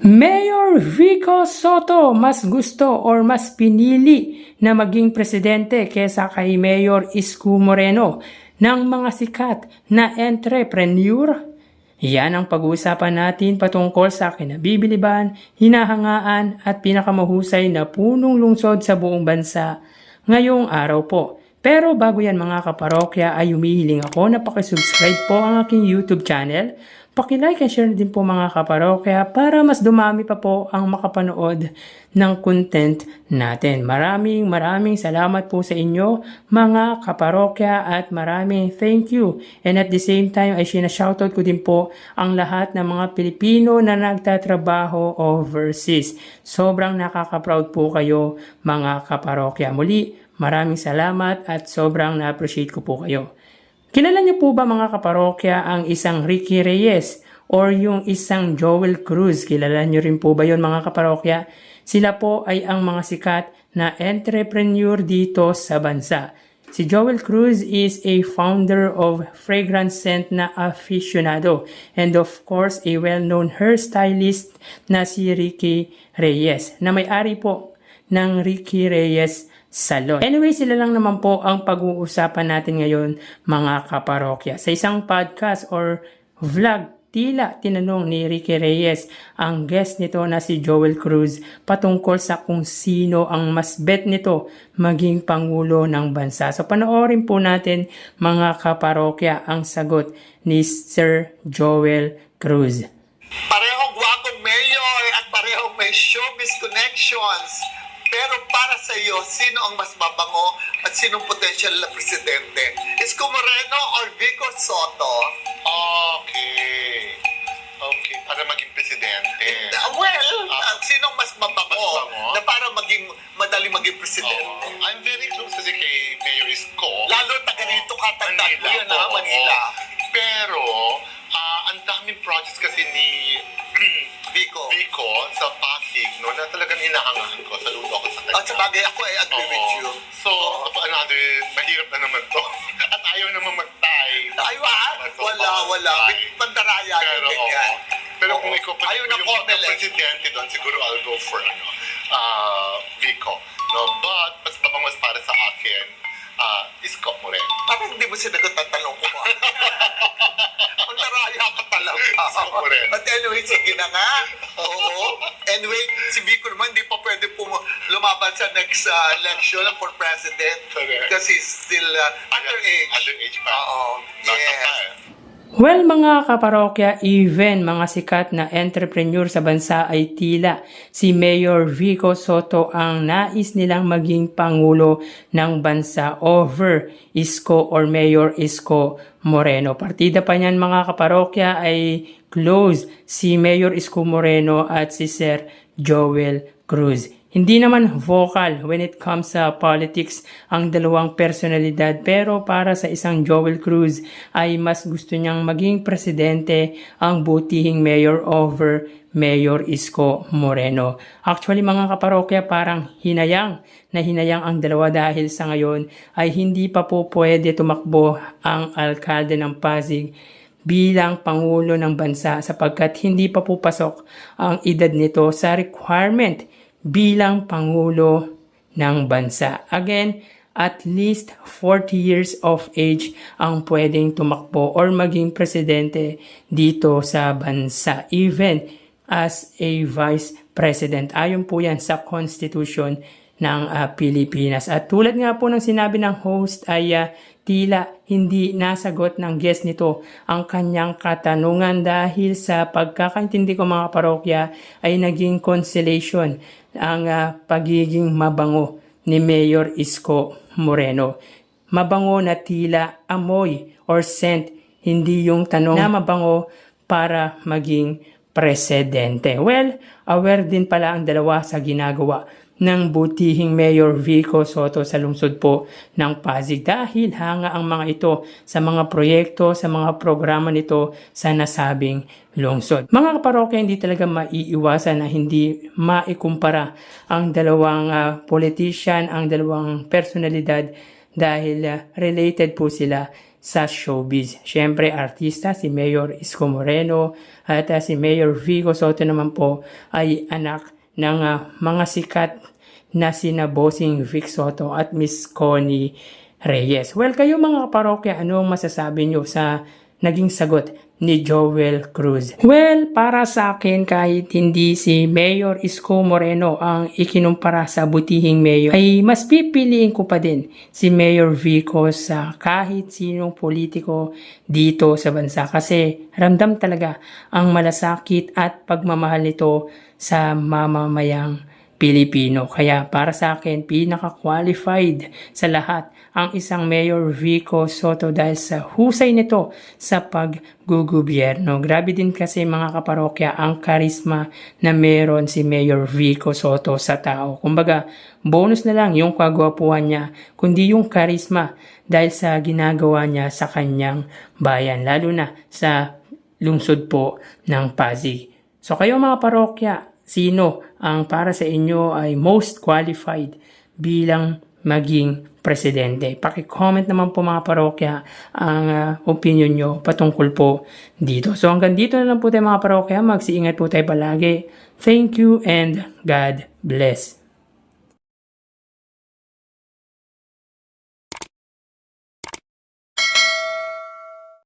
Mayor Vico Soto mas gusto or mas pinili na maging presidente kesa kay Mayor Isko Moreno ng mga sikat na entrepreneur. Yan ang pag-uusapan natin patungkol sa kinabibiliban, hinahangaan at pinakamahusay na punong lungsod sa buong bansa ngayong araw po. Pero bago yan mga kaparokya ay humihiling ako na pakisubscribe po ang aking YouTube channel. Pakilike and share din po mga kaparokya para mas dumami pa po ang makapanood ng content natin. Maraming salamat po sa inyo mga kaparokya at maraming thank you. And at the same time ay sinashoutout ko din po ang lahat ng mga Pilipino na nagtatrabaho overseas. Sobrang nakaka-proud po kayo mga kaparokya. Muli, maraming salamat at sobrang na-appreciate ko po kayo. Kilala niyo po ba mga kaparokya ang isang Ricky Reyes or yung isang Joel Cruz? Kilala niyo rin po ba yon mga kaparokya? Sila po ay ang mga sikat na entrepreneur dito sa bansa. Si Joel Cruz is a founder of fragrance scent na aficionado and of course a well-known hairstylist na si Ricky Reyes na may-ari po ng Ricky Reyes Salon. Anyway, sila lang naman po ang pag-uusapan natin ngayon mga kaparokya. Sa isang podcast or vlog, tila tinanong ni Ricky Reyes ang guest nito na si Joel Cruz patungkol sa kung sino ang mas bet nito maging pangulo ng bansa. So panoorin po natin mga kaparokya ang sagot ni Sir Joel Cruz. Parehong gwapong mayor at parehong may showbiz connections. Pero para sa iyo, sino ang mas mabango at sinong potential na presidente? Isko Moreno or Vico Soto? Okay, para maging presidente. Sinong mas mabango na para madali maging presidente? I'm very close kasi kay Mayor Isko. Lalo taga rito ka, tandaan mo yan ha, oo. Manila. Pero, ang daming projects kasi ni Vico. sa Pasig, no, na talagang hinahangaan ko. Saludo ako sa kanya. At sa bagay ako ay agree with you. So, another, mahirap na naman to. At ayaw naman mag-tie. Wala. Pandaraya Pero, yung ganyan. Pero kung ikaw pa Ayaw na yung Comelec. presidente doon, siguro I'll go for Vico. No, but mas mabangas para sa akin, Isko Moreno. Parang hindi mo sinagot ang tanong ko. Pandaraya ka talaga. Isko Moreno. But anyway, sige na nga. Oo. Anyway, si Vico naman hindi pa pwede lumaban sa next election for president. Correct. Because he's still underage. Underage pa. Oo. Yes. Well mga kaparokya, even mga sikat na entrepreneur sa bansa ay tila si Mayor Vico Soto ang nais nilang maging pangulo ng bansa over Isko or Mayor Isko Moreno. Partida pa niyan mga kaparokya ay close si Mayor Isko Moreno at si Sir Joel Cruz. Hindi naman vocal when it comes sa politics ang dalawang personalidad pero para sa isang Joel Cruz ay mas gusto niyang maging presidente ang butihing mayor over Mayor Isko Moreno. Actually mga kaparokya parang hinayang ang dalawa dahil sa ngayon ay hindi pa po pwede tumakbo ang alkalde ng Pasig bilang pangulo ng bansa sapagkat hindi pa po pasok ang edad nito sa requirement bilang pangulo ng bansa. Again, at least 40 years of age ang pwedeng tumakbo or maging presidente dito sa bansa. Even as a vice president. Ayon po yan sa Constitution ng Pilipinas. At tulad nga po ng sinabi ng host ay tila hindi nasagot ng guest nito ang kanyang katanungan dahil sa pagkakaintindi ko mga parokya ay naging consolation ang pagiging mabango ni Mayor Isko Moreno. Mabango na tila amoy or scent, hindi yung tanong na mabango para maging presidente. Well, aware din pala ang dalawa sa ginagawa ng butihing Mayor Vico Soto sa lungsod po ng Pasig dahil hanga ang mga ito sa mga proyekto, sa mga programa nito sa nasabing lungsod. Mga kaparokya, hindi talaga maiiwasan na hindi maikumpara ang dalawang politician, ang dalawang personalidad dahil related po sila sa showbiz. Siyempre, artista si Mayor Isko Moreno at si Mayor Vico Soto naman po ay anak ng mga sikat na sina Bossing Vic Soto at Miss Connie Reyes. Well, kayo mga kaparokya, ano ang masasabi nyo sa naging sagot ni Joel Cruz? Well, para sa akin, kahit hindi si Mayor Isko Moreno ang ikinumpara sa butihing mayor, ay mas pipiliin ko pa din si Mayor Vico sa kahit sinong politiko dito sa bansa. Kasi ramdam talaga ang malasakit at pagmamahal nito sa mamamayang Pilipino. Kaya para sa akin, pinaka-qualified sa lahat ang isang Mayor Vico Soto dahil sa husay nito sa paggugobyerno. Grabe din kasi mga kaparokya ang karisma na meron si Mayor Vico Soto sa tao. Kumbaga, bonus na lang yung kagwapuhan niya, kundi yung karisma dahil sa ginagawa niya sa kanyang bayan, lalo na sa lungsod po ng Pasig. So kayo mga parokya, sino ang para sa inyo ay most qualified bilang maging presidente? Paki-comment naman po mga parokya ang opinion nyo patungkol po dito. So hanggang dito na lang po tayo mga parokya. Magsiingat po tayo palagi. Thank you and God bless.